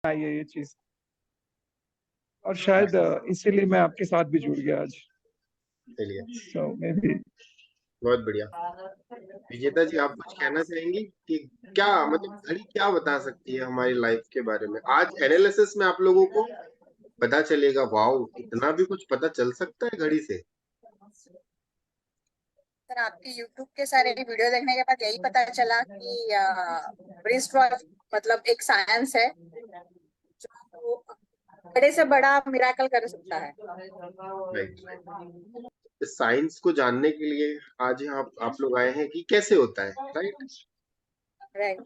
आई है ये चीज, और शायद इसीलिए मैं आपके साथ भी जुड़ गया आज। चलिए, सो मे बी। बहुत बढ़िया। विजेता जी, आप कुछ कहना चाहेंगी कि क्या मतलब घड़ी क्या बता सकती है हमारी लाइफ के बारे में? आज एनालिसिस में आप लोगों को पता चलेगा, वाओ इतना भी कुछ पता चल सकता है घड़ी से। सर, आपके YouTube के सारे वीडियो देखने के बाद यही पता चला कि रिस्ट वॉच मतलब एक साइंस है जो बड़े से बड़ा मिराकल कर सकता है। राइट, इस साइंस को जानने के लिए आज यहाँ आप लोग आए हैं कि कैसे होता है, राइट? राइट।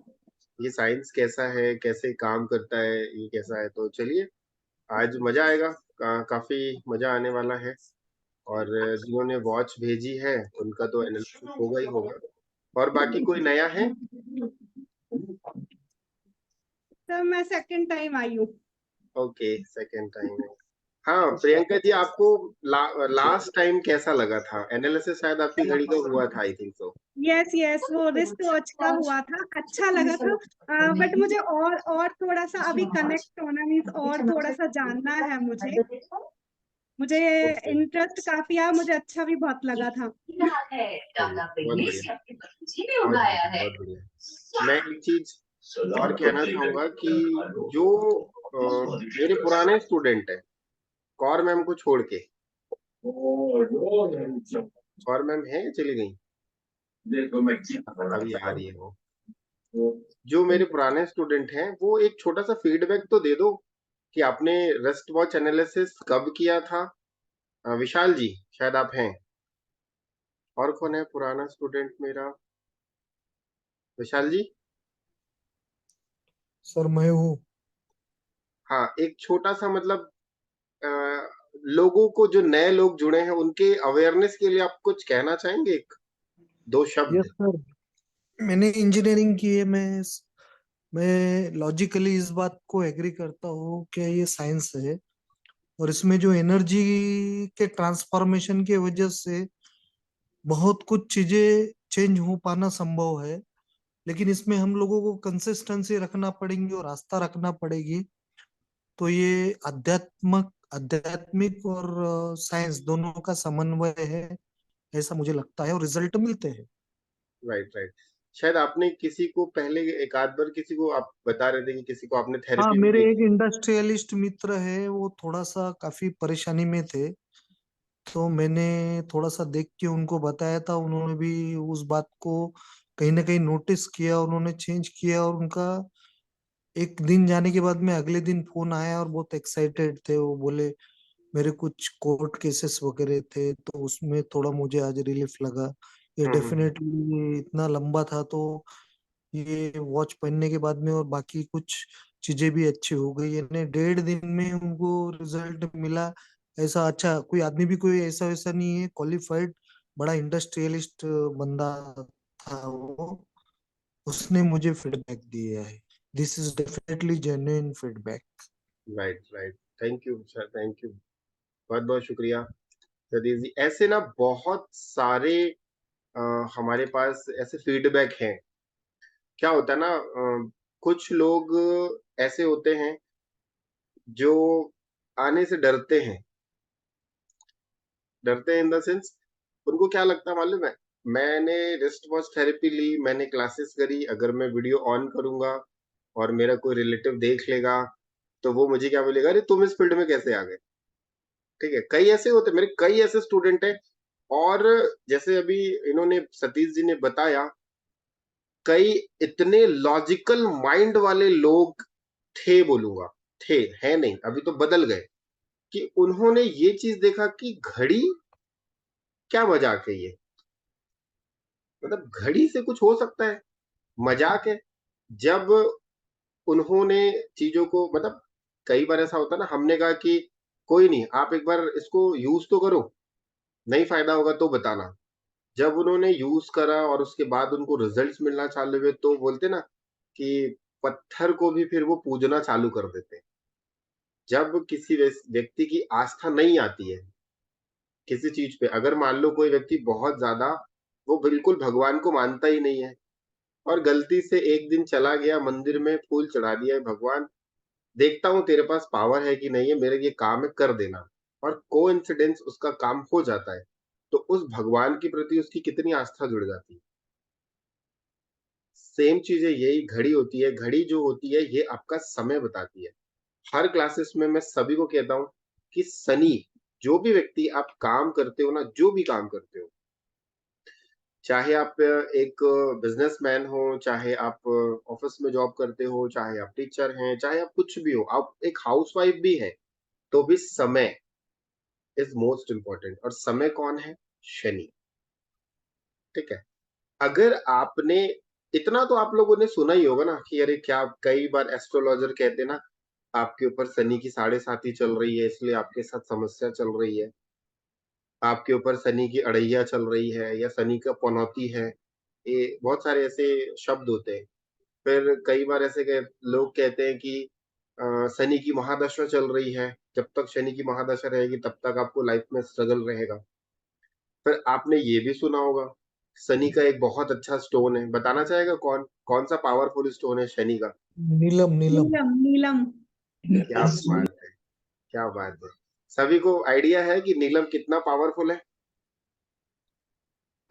ये साइंस कैसा है, कैसे काम करता है, ये कैसा है, तो चलिए आज मजा आएगा। काफी मजा आने वाला है। और जिन्होंने वॉच भेजी है उनका तो एनालिसिस होगा ही होगा। और बाकी कोई नया है? सर मैं सेकंड टाइम आई हूँ। ओके, सेकंड टाइम है। हाँ प्रियंका जी, आपको लास्ट टाइम कैसा लगा था? एनालिसिस शायद आपकी घड़ी का हुआ था, I think so. Yes yes, वो रिस्ट वॉच का हुआ था, अच्छा लगा था। बट मुझे और थोड़ा सा अभी कनेक्ट होना मीन्स और थोड़ा सा जानना है मुझे। मुझे इंटरेस्ट काफी आया, मुझे अच्छा भी बहुत लगा था। बहुत बढ़िया, बहुत बढ़िया। मैं एक चीज और कहना चाहूंगा कि जो मेरे पुराने स्टूडेंट है, कौर मैम को छोड़ के, कौर मैम है चली गई, अभी आ रही है वो। जो मेरे पुराने स्टूडेंट हैं वो एक छोटा सा फीडबैक तो दे दो कि आपने रेस्ट वॉच एनालिसिस कब किया था। विशाल जी शायद आप हैं, और कौन है पुराना स्टूडेंट मेरा? विशाल जी? सर मैं हूँ। हाँ, एक छोटा सा मतलब लोगों को, जो नए लोग जुड़े हैं उनके अवेयरनेस के लिए आप कुछ कहना चाहेंगे, एक दो शब्द? यस सर, मैंने इंजीनियरिंग की है। मैं लॉजिकली इस बात को एग्री करता हूँ कि ये साइंस है, और इसमें जो एनर्जी के ट्रांसफॉर्मेशन की वजह से बहुत कुछ चीजें चेंज हो पाना संभव है। लेकिन इसमें हम लोगों को कंसिस्टेंसी रखना पड़ेगी और आस्था रखना पड़ेगी। तो ये आध्यात्मिक और साइंस दोनों का समन्वय है, ऐसा मुझे लगता है, और रिजल्ट मिलते हैं। Right right. शायद आपने किसी को पहले एक आध बार, किसी को आप बता रहे थे कि किसी को आपने हाँ, थेरेपी मेरे भी एक दी इंडस्ट्रियलिस्ट मित्र है, वो थोड़ा सा काफी परेशानी में थे, तो मैंने थोड़ा सा देख के उनको बताया था। उन्होंने भी उस बात को कहीं ना कहीं नोटिस किया, उन्होंने चेंज किया, और उनका एक दिन जाने के बाद में अगले दिन फोन आया और बहुत एक्साइटेड थे। वो बोले मेरे कुछ कोर्ट केसेस वगैरह थे, तो उसमें थोड़ा मुझे आज रिलीफ लगा। ये थी। डेफिनेटली इतना लंबा था, तो ये वॉच पहनने के बाद में और बाकी कुछ चीजें भी अच्छी हो गई। यानी 1.5 दिन में उनको रिजल्ट मिला। ऐसा अच्छा कोई आदमी भी कोई ऐसा वैसा नहीं है, क्वालिफाइड बड़ा इंडस्ट्रियलिस्ट बंदा था वो। उसने मुझे फीडबैक दिया है। This is definitely genuine feedback. Right right, thank you sir, thank you, बहुत बहुत शुक्रिया सतीश जी। ऐसे ना बहुत सारे अ, हमारे पास ऐसे फीडबैक हैं। क्या होता है ना, कुछ लोग ऐसे होते हैं जो आने से डरते हैं, डरते हैं इन द सेंस, उनको क्या लगता है मालूम है, मैंने रिस्ट वॉच थेरेपी ली, मैंने क्लासेस करी, अगर मैं वीडियो ऑन करूंगा और मेरा कोई रिलेटिव देख लेगा तो वो मुझे क्या बोलेगा, अरे तुम इस फील्ड में कैसे आ गए? ठीक है, कई ऐसे होते, मेरे कई ऐसे स्टूडेंट हैं। और जैसे अभी इन्होंने सतीश जी ने बताया, कई इतने लॉजिकल माइंड वाले लोग थे, बोलूंगा थे, है नहीं, अभी तो बदल गए, कि उन्होंने ये चीज देखा कि घड़ी क्या मजाक है ये, मतलब घड़ी से कुछ हो सकता है, मजाक है। जब उन्होंने चीजों को मतलब, कई बार ऐसा होता है ना, हमने कहा कि कोई नहीं, आप एक बार इसको यूज तो करो, नहीं फायदा होगा तो बताना। जब उन्होंने यूज करा और उसके बाद उनको रिजल्ट्स मिलना चालू हुए, तो बोलते ना कि पत्थर को भी फिर वो पूजना चालू कर देते हैं। जब किसी व्यक्ति की आस्था नहीं आती है किसी चीज पे, अगर मान लो कोई व्यक्ति बहुत ज्यादा, वो बिल्कुल भगवान को मानता ही नहीं है, और गलती से एक दिन चला गया मंदिर में, फूल चढ़ा दिया है भगवान, देखता हूँ तेरे पास पावर है कि नहीं है, मेरा ये काम है, कर देना, और कोइंसिडेंस उसका काम हो जाता है, तो उस भगवान के प्रति उसकी कितनी आस्था जुड़ जाती है। सेम चीज़ है, यही घड़ी होती है, घड़ी जो होती है ये आपका समय बताती है। हर क्लासेस में मैं सभी को कहता हूँ कि शनि, जो भी व्यक्ति आप काम करते हो ना, जो भी काम करते हो, चाहे आप एक बिजनेसमैन हो, चाहे आप ऑफिस में जॉब करते हो, चाहे आप टीचर हैं, चाहे आप कुछ भी हो, आप एक हाउसवाइफ भी है, तो भी समय इज मोस्ट इंपॉर्टेंट। और समय कौन है? शनि। ठीक है। अगर आपने, इतना तो आप लोगों ने सुना ही होगा ना कि अरे क्या, कई बार एस्ट्रोलॉजर कहते हैं ना, आपके ऊपर शनि की 7.5 चल रही है, इसलिए आपके साथ समस्या चल रही है, आपके ऊपर शनि की अड़ैया चल रही है, या शनि का पनौती है। ये बहुत सारे ऐसे शब्द होते हैं। फिर कई बार ऐसे लोग कहते हैं कि शनि की महादशा चल रही है, जब तक शनि की महादशा रहेगी तब तक आपको लाइफ में स्ट्रगल रहेगा। फिर आपने ये भी सुना होगा, शनि का एक बहुत अच्छा स्टोन है, बताना चाहेगा कौन कौन सा पावरफुल स्टोन है शनि का? नीलम नीलम। नीलम नीलम। क्या बात है, क्या बात है। सभी को आइडिया है कि नीलम कितना पावरफुल है?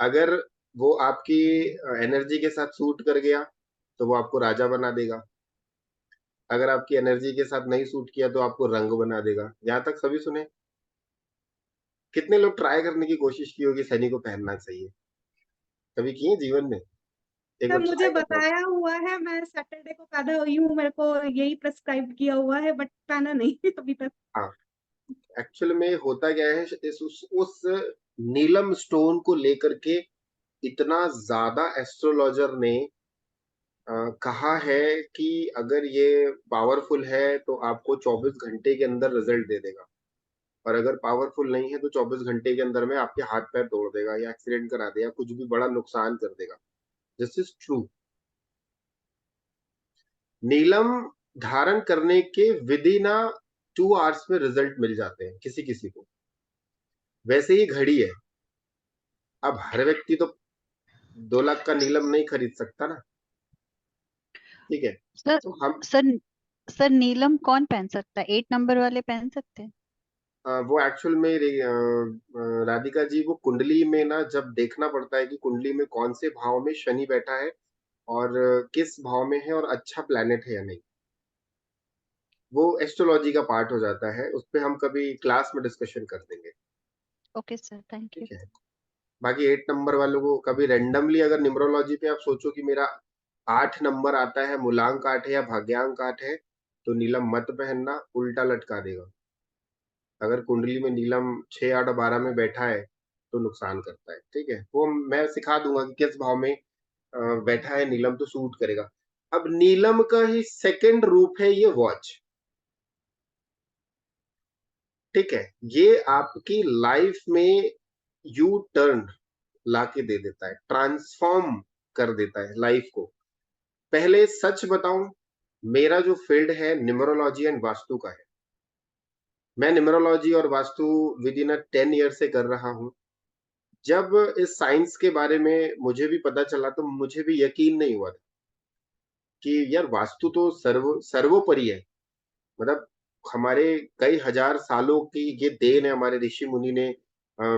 अगर वो आपकी एनर्जी के साथ सूट कर गया तो वो आपको राजा बना देगा, अगर आपकी एनर्जी के साथ नहीं सूट किया तो आपको रंग बना देगा। यहाँ तक सभी सुने? कितने लोग ट्राई करने की कोशिश की होगी शनि को पहनना चाहिए? कभी किए जीवन में? एक सर बार मुझे ट्राई करना। बताया हुआ है, मैं सैटरडे को पैदा हुई हूँ, मेरे को यही प्रिस्क्राइब किया हुआ है, बट पहना नहीं अभी तक। हाँ, एक्चुअल में होता क्या है, उस नीलम स्टोन को लेकर के इतना ज्यादा एस्ट्रोलॉजर ने कहा है कि अगर ये पावरफुल है तो आपको 24 घंटे के अंदर रिजल्ट दे देगा, और अगर पावरफुल नहीं है तो 24 घंटे के अंदर में आपके हाथ पैर तोड़ देगा, या एक्सीडेंट करा देगा, कुछ भी बड़ा नुकसान कर देगा। This is true. नीलम धारण करने के विदि ना 2 आवर्स में रिजल्ट मिल जाते हैं किसी किसी को। वैसे ही घड़ी है, अब हर व्यक्ति तो 2 लाख का नीलम नहीं खरीद सकता ना। ठीक है। सर तो हम सर सर नीलम कौन पहन सकता है? 8 नंबर वाले पहन सकते हैं? वो एक्चुअल में राधिका जी, वो कुंडली में ना जब देखना पड़ता है कि कुंडली में कौन से भाव में शनि बैठा है, और किस भाव में है, और अच्छा प्लैनेट है या नहीं, वो एस्ट्रोलॉजी का पार्ट हो जाता है। उस पे हम कभी क्लास में डिस्कशन कर देंगे। Okay sir, thank you. ठीक है। बाकी 8 नंबर वालों को कभी रेंडमली, अगर न्यूमरोलॉजी पे आप सोचो कि मेरा 8 नंबर आता है, मूलांक 8 है या भाग्यांक 8 है, तो नीलम मत पहनना, उल्टा लटका देगा। अगर कुंडली में नीलम 6, 8 और 12 में बैठा है तो नुकसान करता है। ठीक है, वो मैं सिखा दूंगा कि किस भाव में बैठा है नीलम तो सूट करेगा। अब नीलम का ही सेकंड रूप है ये वॉच। ठीक है, ये आपकी लाइफ में यू टर्न लाके दे देता है, ट्रांसफॉर्म कर देता है लाइफ को। पहले सच बताऊं, मेरा जो फील्ड है न्यूमरोलॉजी एंड वास्तु का है। मैं न्यूमरोलॉजी और वास्तु विद इन 10 ईयर से कर रहा हूं। जब इस साइंस के बारे में मुझे भी पता चला तो मुझे भी यकीन नहीं हुआ था कि यार वास्तु तो सर्वोपरि है। मतलब हमारे कई हजार सालों की ये देन है, हमारे ऋषि मुनि ने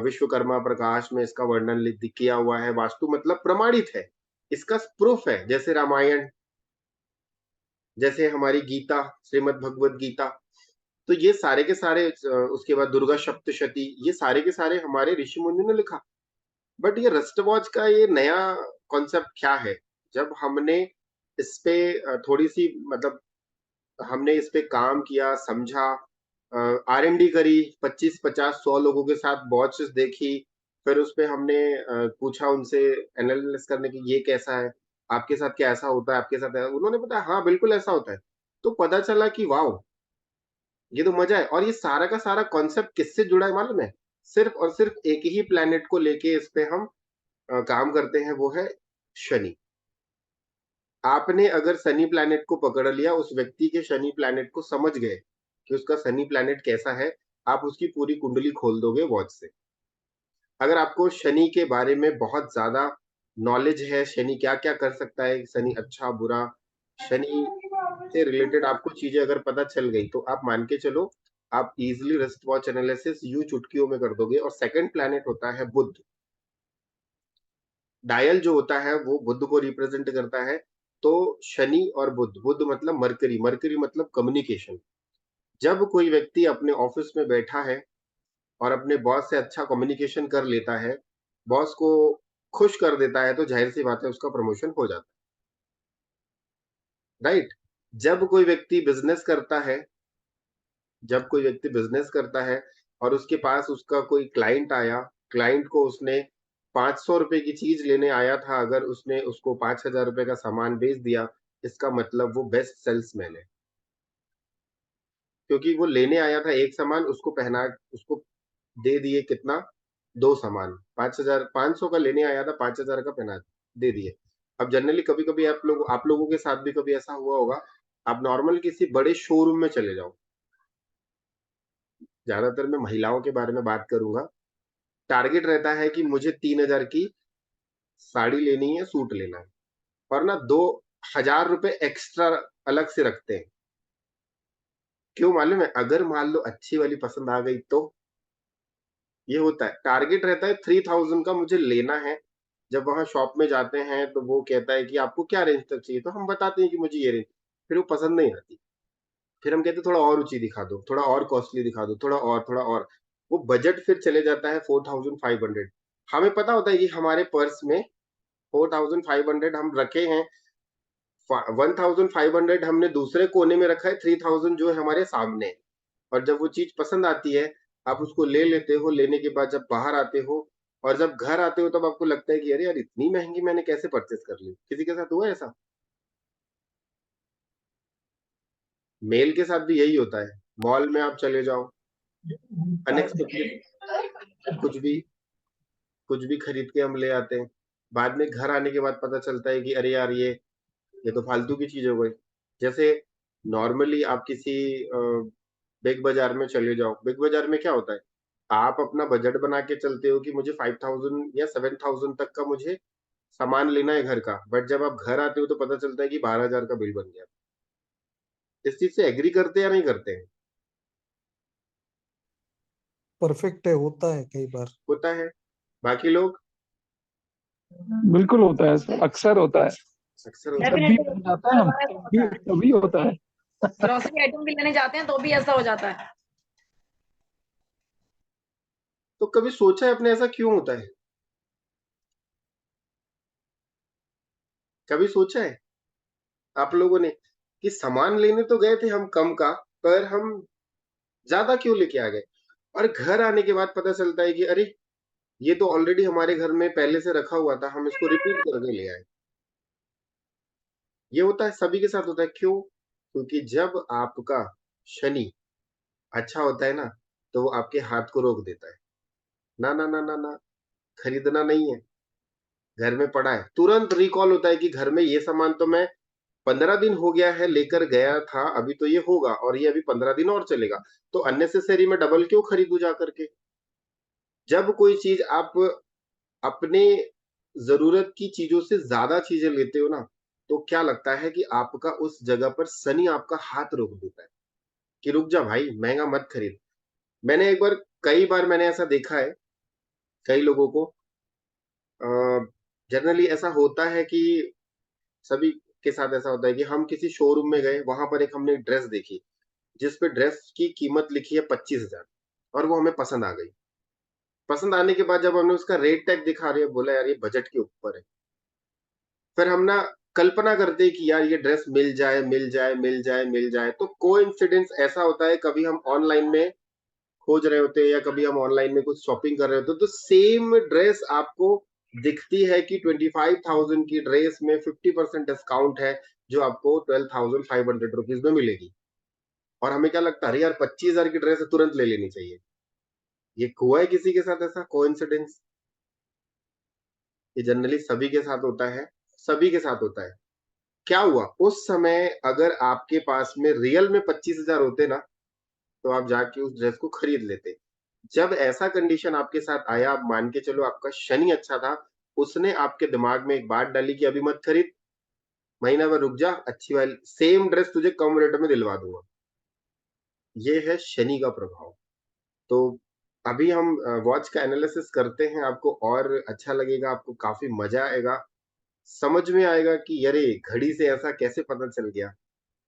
विश्वकर्मा प्रकाश में इसका वर्णन किया हुआ है। वास्तु मतलब प्रमाणित है, इसका प्रूफ है, जैसे रामायण, जैसे हमारी गीता, श्रीमद् भगवत गीता। तो ये सारे के सारे उसके बाद दुर्गा सप्तशती, ये सारे के सारे हमारे ऋषि मुनि ने लिखा। बट ये रिस्ट वॉच का ये नया कॉन्सेप्ट क्या है, जब हमने इस पे थोड़ी सी मतलब हमने इस पे काम किया, समझा, R&D करी, 25, 50, 100 लोगों के साथ वॉचेस देखी, फिर उस पे हमने पूछा उनसे एनालिसिस करने की ये कैसा है, आपके साथ क्या ऐसा होता है, आपके साथ उन्होंने बताया हाँ बिल्कुल ऐसा होता है। तो पता चला कि वाह, ये तो मजा है। और ये सारा का सारा कॉन्सेप्ट किससे जुड़ा है मालूम है? सिर्फ और सिर्फ एक ही प्लेनेट को लेके इस पे हम काम करते हैं, वो है शनि। आपने अगर शनि प्लैनेट को पकड़ लिया, उस व्यक्ति के शनि प्लैनेट को समझ गए कि उसका शनि प्लैनेट कैसा है, आप उसकी पूरी कुंडली खोल दोगे वॉच से। अगर आपको शनि के बारे में बहुत ज्यादा नॉलेज है, शनि क्या क्या कर सकता है, शनि अच्छा बुरा, शनि से रिलेटेड आपको चीजें अगर पता चल गई तो आप मान के चलो आप इजिली रिस्ट वॉच एनालिसिस यूं चुटकियों में कर दोगे। और सेकंड प्लैनेट होता है बुध। डायल जो होता है वो बुध को रिप्रेजेंट करता है। तो शनि और बुध, बुध मतलब मरकरी, मरकरी मतलब कम्युनिकेशन। जब कोई व्यक्ति अपने ऑफिस में बैठा है और अपने बॉस से अच्छा कम्युनिकेशन कर लेता है, बॉस को खुश कर देता है, तो जाहिर सी बात है उसका प्रमोशन हो जाता है, राइट? जब कोई व्यक्ति बिजनेस करता है, जब कोई व्यक्ति बिजनेस करता है और उसके पास उसका कोई क्लाइंट आया, क्लाइंट को उसने 500 रुपए की चीज लेने आया था, अगर उसने उसको 5,000 रुपए का सामान बेच दिया, इसका मतलब वो बेस्ट सेल्समैन है। क्योंकि वो लेने आया था एक सामान, उसको पहना, उसको दे दिए कितना, 2 सामान, 5,000, 500 का लेने आया था, 5,000 का पहना दे दिए। अब जनरली कभी-कभी आप लोगों के साथ भी कभी ऐसा हुआ होगा, आप नॉर्मल किसी बड़े शोरूम में चले जाओ, ज्यादातर मैं महिलाओं के बारे में बात करूंगा, टारगेट रहता है कि मुझे 3,000 की साड़ी लेनी है, सूट लेना है, और ना 2,000 रुपए एक्स्ट्रा अलग से रखते हैं। क्यों मालूम है? अगर मान लो अच्छी वाली पसंद आ गई तो ये होता है। टारगेट रहता है 3,000 का मुझे लेना है। जब वहां शॉप में जाते हैं तो वो कहता है कि आपको क्या रेंज तक चाहिए, तो हम बताते हैं कि मुझे ये रेंज, फिर वो पसंद नहीं आती, फिर हम कहते हैं थोड़ा और ऊंची दिखा दो, थोड़ा और कॉस्टली दिखा दो, थोड़ा और, वो बजट फिर चले जाता है 4,500। हमें पता होता है कि हमारे पर्स में 4,500 हम रखे हैं, 1,500 हमने दूसरे कोने में रखा है, 3,000 जो है हमारे सामने है। और जब वो चीज पसंद आती है, आप उसको ले लेते हो, लेने के बाद जब बाहर आते हो और जब घर आते हो तब आपको लगता है कि अरे यार इतनी महंगी मैंने कैसे परचेस कर ली। किसी के साथ हुआ है ऐसा? मेल के साथ भी यही होता है। मॉल में आप चले जाओ, अनएक्सपेक्टेड कुछ भी खरीद के हम ले आते हैं, बाद में घर आने के बाद पता चलता है कि अरे यार ये तो फालतू की चीज हो गई। जैसे नॉर्मली आप किसी बिग बाजार में चले जाओ, बिग बाजार में क्या होता है, आप अपना बजट बना के चलते हो कि मुझे 5,000 या 7,000 तक का मुझे सामान लेना है घर का, बट जब आप घर आते हो तो पता चलता है कि 12,000 का बिल बन गया। इस चीज से एग्री करते हैं या नहीं करते हैं? परफेक्ट है, होता है कई बार। होता है। बाकी लोग? बिल्कुल होता है सर, अक्सर होता है। अक्सर होता जब है। भी डेफिनेटली जाता है हम, तभी तभी होता है। ग्रोसरी आइटम भी लेने जाते हैं तो भी ऐसा हो जाता है। तो कभी सोचा है अपने ऐसा क्यों होता है? कभी सोचा है आप लोगों ने कि सामान लेने तो गए थे हम कम का, पर हम ज्यादा क्यों लेके आ गए, और घर आने के बाद पता चलता है कि अरे ये तो ऑलरेडी हमारे घर में पहले से रखा हुआ था, हम इसको रिपीट करके ले आए। ये होता है, सभी के साथ होता है। क्यों? क्योंकि जब आपका शनि अच्छा होता है ना, तो वो आपके हाथ को रोक देता है। ना ना ना ना ना, खरीदना नहीं है, घर में पड़ा है, तुरंत रिकॉल होता है कि घर में ये सामान तो मैं 15 दिन हो गया है लेकर गया था, अभी तो ये होगा और ये अभी 15 दिन और चलेगा, तो अननेसेसरी में डबल क्यों खरीदू जा करके। जब कोई चीज आप अपने जरूरत की चीजों से ज्यादा चीजें लेते हो ना, तो क्या लगता है कि आपका उस जगह पर शनि आपका हाथ रोक देता है कि रुक जा भाई, महंगा मत खरीद। मैंने एक बार, कई बार मैंने ऐसा देखा है, कई लोगों को, जनरली ऐसा होता है कि सभी के साथ ऐसा होता है कि हम किसी शोरूम में गए, वहां पर एक हमने ड्रेस देखी जिस पे ड्रेस की कीमत लिखी है 25,000, और वो हमें पसंद आ गई। पसंद आने के बाद जब हमने उसका रेट टैग दिखा रहे, बोला यार ये बजट के ऊपर है। फिर हम ना कल्पना करते हैं कि यार ये ड्रेस मिल जाए, मिल जाए, मिल जाए, मिल जाए, तो कोइंसिडेंस ऐसा होता है, कभी हम ऑनलाइन में खोज रहे होते हैं या कभी हम ऑनलाइन में कुछ शॉपिंग कर रहे होते हैं, तो सेम ड्रेस आपको दिखती है कि 25,000 की ड्रेस में 50% डिस्काउंट है, जो आपको 12,500 रुपीज में मिलेगी। और हमें क्या लगता है, अरे यार 25,000 की ड्रेस है, तुरंत ले लेनी चाहिए। ये हुआ है किसी के साथ ऐसा कोइंसिडेंस? ये जनरली सभी के साथ होता है, सभी के साथ होता है। क्या हुआ उस समय, अगर आपके पास में रियल में 25,000 होते ना, तो आप जाके उस ड्रेस को खरीद लेते। जब ऐसा कंडीशन आपके साथ आया, आप मान के चलो आपका शनि अच्छा था, उसने आपके दिमाग में एक बात डाली कि अभी मत खरीद, महीना भर रुक जा, अच्छी वाली सेम ड्रेस तुझे कम रेट में दिलवा दूंगा। ये है शनि का प्रभाव। तो अभी हम वॉच का एनालिसिस करते हैं, आपको और अच्छा लगेगा, आपको काफी मजा आएगा, समझ में आएगा कि अरे घड़ी से ऐसा कैसे पता चल गया।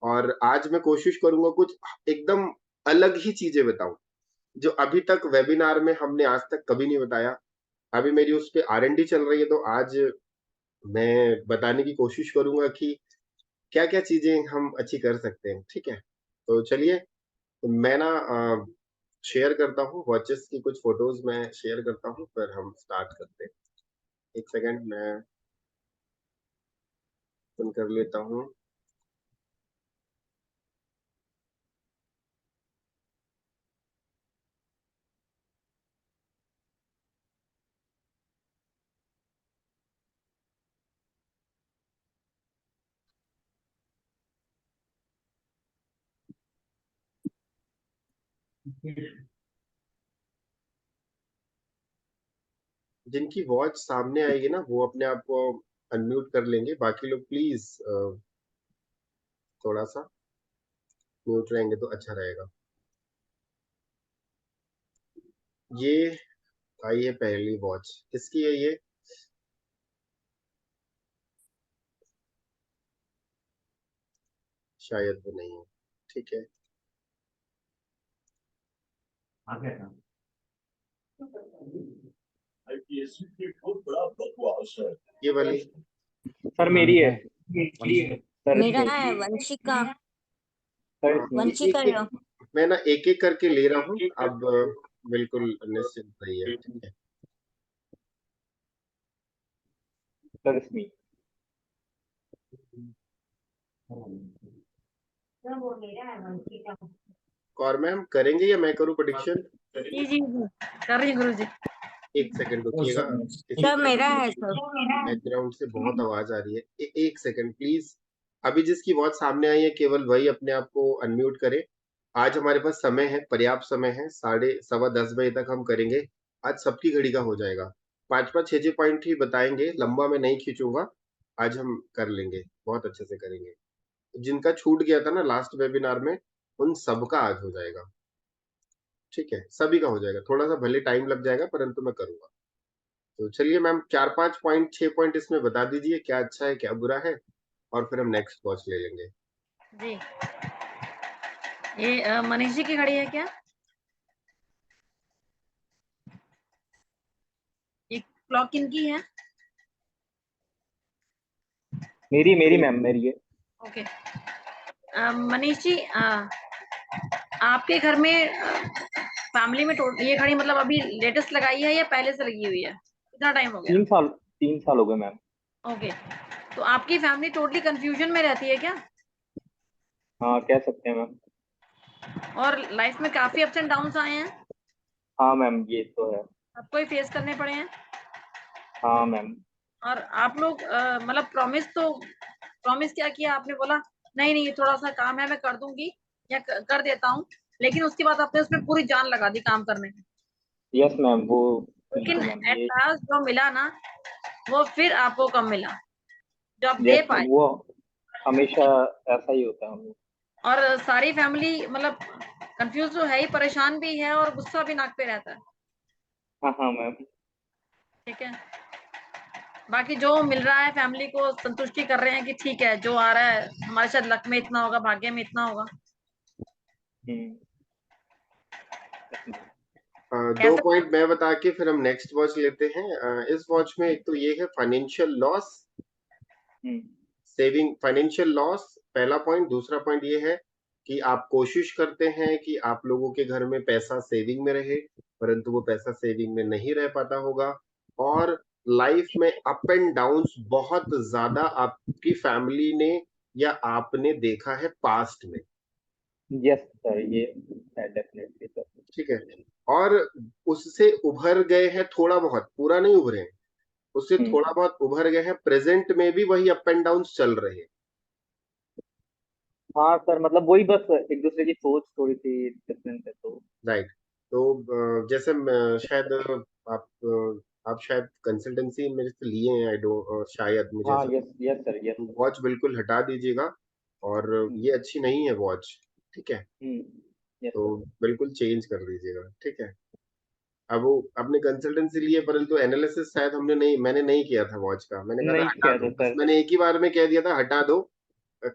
और आज मैं कोशिश करूंगा कुछ एकदम अलग ही चीजें बताऊं, जो अभी तक वेबिनार में हमने आज तक कभी नहीं बताया। अभी मेरी उस पे R&D चल रही है, तो आज मैं बताने की कोशिश करूंगा कि क्या क्या चीजें हम अच्छी कर सकते हैं। ठीक है, तो चलिए, तो मैं ना शेयर करता हूँ वॉचेस की कुछ फोटोज, मैं शेयर करता हूँ, फिर हम स्टार्ट करते हैं। एक सेकंड, मैं ओपन कर लेता हूँ। जिनकी वॉच सामने आएगी ना, वो अपने आप को अनम्यूट कर लेंगे, बाकी लोग प्लीज थोड़ा सा म्यूट रहेंगे तो अच्छा रहेगा। ये आई है पहली वॉच, किसकी है ये? शायद वो नहीं है। ठीक है, ये वाली सर मेरी है, सर मेरा इसमें है वंशिका। सर इसमें वंशिका एक लो। एक मैं ना एक एक करके ले रहा हूँ अब, बिल्कुल निश्चिंत रहिए। ठीक है, सर इसमें और मैम करेंगे या मैं करूँ प्रेडिक्शन? जी जी जी, कर रही हूँ गुरु जी। एक सेकंड रुकिएगा, सब मेरा है सब। बैकग्राउंड से बहुत आवाज आ रही है। एक सेकंड प्लीज। अभी जिसकी वॉच सामने आई है केवल वही अपने आप को अनम्यूट करे। आज हमारे पास समय है, पर्याप्त समय है, 10:15 बजे तक हम करेंगे। आज सबकी घड़ी का हो जाएगा। 5-5 6-6 पॉइंट ही बताएंगे, लंबा मैं नहीं खींचूंगा। आज हम कर लेंगे, बहुत अच्छे से करेंगे। जिनका छूट गया था ना लास्ट वेबिनार में, उन सबका आज हो जाएगा। ठीक है, सभी का हो जाएगा, थोड़ा सा भले टाइम लग जाएगा परंतु मैं करूंगा। तो चलिए मैम, 4-5 पॉइंट 6 पॉइंट इसमें बता दीजिए, क्या अच्छा है क्या बुरा है, और फिर हम नेक्स्ट वॉच ले लेंगे। जी, ये मनीष जी की घड़ी है क्या? ये क्लॉक किनकी है? मेरी मैम मेरी है। ओके, मनीष जी, आपके घर में फैमिली में ये घड़ी मतलब अभी लेटेस्ट लगाई है या पहले से लगी हुई है? कितना टाइम हो गया? 3 साल हो गए मैम। ओके, तो आपकी फैमिली टोटली कंफ्यूजन में रहती है क्या? हाँ कह सकते हैं मैम। और लाइफ में काफी अप्स एंड डाउन्स आए हैं, हाँ मैम ये तो है। सबको ही फेस करने पड़े हैं। हाँ मैम। और आप लोग मतलब प्रॉमिस क्या किया आपने? बोला नहीं नहीं, ये थोड़ा सा काम है मैं कर दूंगी या कर देता हूँ, लेकिन उसके बाद आपने उसमें पूरी जान लगा दी काम करने में। यस मैम, वो लेकिन बिल्कुल मैम एट ये। लास्ट जो मिला ना, वो फिर आपको कम मिला जो आप दे यस मैम, पाए। वो हमेशा ऐसा ही होता है हम लोग। और सारी फैमिली मतलब कंफ्यूज तो है ही, परेशान भी है और गुस्सा भी नाक पे रहता है। हाँ हाँ मैम। ठीक है, बाकी जो मिल रहा है फैमिली को संतुष्टि कर रहे हैं कि ठीक है, जो आ रहा है हमारे शायद लक में इतना होगा, भाग्य में इतना होगा। हम्म। दो कैसा? पॉइंट मैं बता के फिर हम नेक्स्ट वॉच लेते हैं। इस वॉच में एक तो ये है financial loss, saving, financial loss पहला पॉइंट। दूसरा पॉइंट ये है कि आप कोशिश करते हैं कि आप लोगों के घर में पैसा सेविंग में रहे, परंतु वो पैसा सेविंग में नहीं रह पाता होगा। और लाइफ में अप एंड डाउन्स बहुत ज्यादा आपकी फैमिली ने या आपने देखा है पास्ट में। यस सर, ये है डेफिनेटली सर। ठीक है, और उससे उभर गए हैं थोड़ा बहुत, पूरा नहीं उभरे हैं, उससे थोड़ा बहुत उभर गए हैं। प्रेजेंट में भी वही अप एंड डाउन चल रहे हैं। हाँ सर, मतलब वही बस एक दूसरे की सोच थोड़ी सी डिफरेंट है तो। राइट, तो जैसे शायद आप आप शायद कंसल्टेंसी मेरे से लिए हैं, आई डोंट शायद मुझे हाँ, ऐसा, yes yes sir, yes. Watch बिल्कुल हटा दीजिएगा, और ये अच्छी नहीं है वॉच, ठीक है, यस तो सर। बिल्कुल चेंज कर दीजिएगा, ठीक है। अब वो आपने कंसल्टेंसी ली है, परंतु एनालिसिस शायद मैंने नहीं किया था वॉच का, मैंने कहा था नहीं हटा किया दो, था बस सर। मैंने एक ही बार में कह दिया था हटा दो,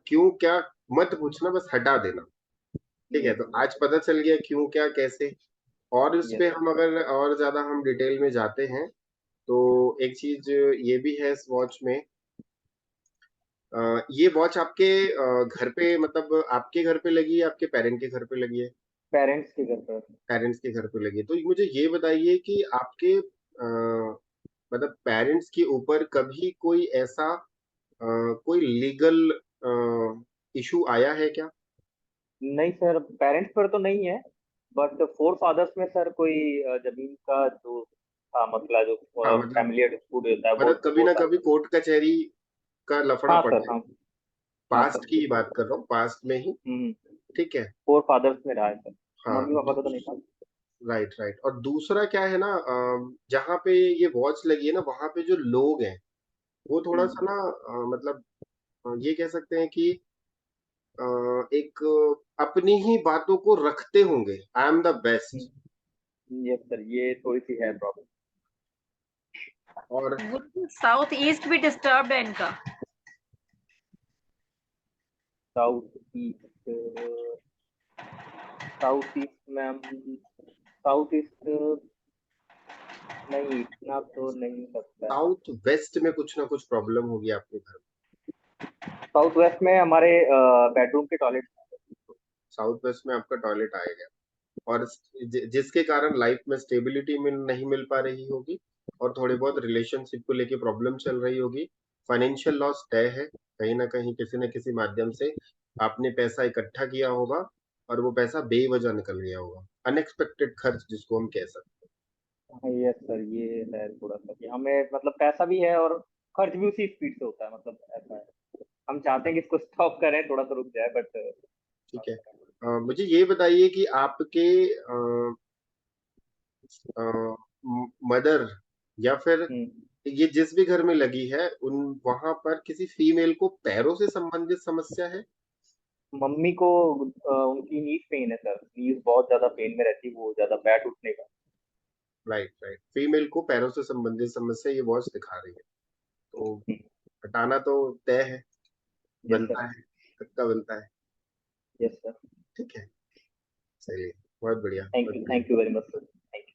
क्यों क्या मत पूछना, बस हटा देना, ठीक है। यस तो आज पता चल गया क्यों क्या कैसे, और उस पे यस हम अगर और ज्यादा हम डिटेल में जाते हैं, तो एक चीज ये भी है इस वॉच में, ये वॉच आपके घर पे, मतलब आपके घर पे लगी है, आपके पेरेंट के घर पे लगी है? पेरेंट्स के घर पर। पेरेंट्स के घर पे लगी है। तो मुझे ये बताइए कि आपके मतलब पेरेंट्स के ऊपर कभी कोई ऐसा कोई लीगल इशू आया है क्या? नहीं सर, पेरेंट्स पर तो नहीं है, बट फोर फादर्स में सर कोई जमीन का जो था मसला, जो हाँ, मतलब फैमिली डिस्प्यूट होता है वो कभी वो ना था। कभी कोर्ट कचहरी का लफड़ा हाँ पड़ा सर, है, हाँ। हाँ पास्ट सर। की ही बात कर रहा हूँ, पास्ट में ही, हम्म। ठीक है। फोर फादर्स में रहा है सर। हाँ, मम्मी पापा का तो नहीं था। Right right. और दूसरा क्या है ना, जहाँ पे ये वॉच लगी है ना, वहां पे जो लोग हैं वो थोड़ा सा ना मतलब ये कह सकते हैं कि एक अपनी ही बातों को रखते होंगे, I am the best, yes sir, ये थोड़ी सी है प्रॉब्लम। और साउथ ईस्ट भी डिस्टर्ब्ड है इनका। South east, south east ma'am, south east नहीं, इतना तो नहीं लगता है। साउथ वेस्ट में कुछ ना कुछ प्रॉब्लम होगी आपके घर में। साउथ वेस्ट में हमारे बेडरूम के टॉयलेट। साउथ वेस्ट में आपका टॉयलेट आएगा, और जिसके कारण लाइफ में स्टेबिलिटी में नहीं मिल पा रही होगी, और थोड़े बहुत रिलेशनशिप को लेके प्रॉब्लम चल रही होगी, फाइनेंशियल लॉस तय है, कहीं ना कहीं किसी न किसी माध्यम से आपने पैसा इकट्ठा किया होगा और वो पैसा बेवजह निकल गया होगा, अनएक्सपेक्टेड खर्च जिसको हम कह सकते यस सर, ये है थोड़ा सा कि हमें मतलब पैसा भी है और खर्च भी उसी स्पीड से होता है, मतलब ऐसा है। हम चाहते हैं कि इसको स्टॉप करें, थोड़ा सा रुक जाए, बट हैं, ठीक है। मुझे ये बताइए कि आपके मदर या फिर ये जिस भी घर में लगी है, उन वहां पर किसी फीमेल को पैरों से संबंधित समस्या है? मम्मी को उनकी नीज पेन है सर, नीज बहुत ज्यादा पेन में रहती है, वो ज्यादा बैठ उठने का। राइट राइट, फीमेल को पैरों से संबंधित समस्या ये वॉच दिखा रही है, तो हटाना तो तय है, यस बनता सर। है, पक्का बनता है, यस सर। ठीक है, चलिए, बहुत बढ़िया, बहुत बढ़िया। Thank you very much sir. Thank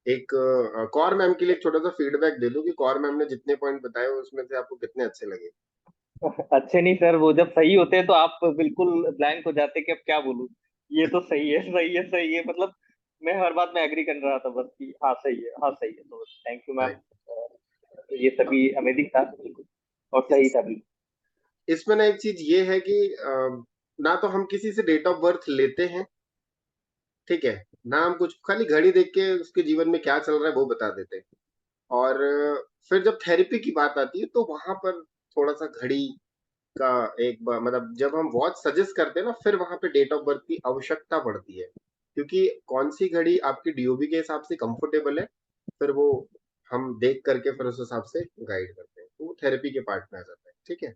एक कौर मैम के लिए एक छोटा सा फीडबैक दे दूं कि कौर मैम ने जितने पॉइंट बताए उसमें से आपको कितने अच्छे लगे? यू। अच्छे नहीं सर, वो जब सही होते हैं तो आप बिल्कुल ब्लैंक हो जाते हैं कि अब क्या बोलूं। ये तो सही है, सही है, सही है, मतलब मैं हर बात में एग्री कर रहा था बस कि हाँ सही है, हाँ सही है, तो थैंक यू मैम। राइट। ये सभी अमेजिंग था बिल्कुल, और सही था बिल्कुल। इसमें ना एक चीज ये है कि ना तो हम किसी से डेट ऑफ बर्थ लेते हैं, ठीक है, ना हम कुछ, खाली घड़ी देख के उसके जीवन में क्या चल रहा है वो बता देते हैं, और फिर जब थेरेपी की बात आती है तो वहां पर थोड़ा सा घड़ी का मतलब जब हम वॉच सजेस्ट करते हैं ना, फिर वहां पे डेट ऑफ बर्थ की आवश्यकता पड़ती है, क्योंकि कौन सी घड़ी आपकी डीओबी के हिसाब से कंफर्टेबल है, फिर वो हम देख करके फिर उस हिसाब से गाइड करते हैं, तो वो थेरेपी के पार्ट में आ जाता है, ठीक है।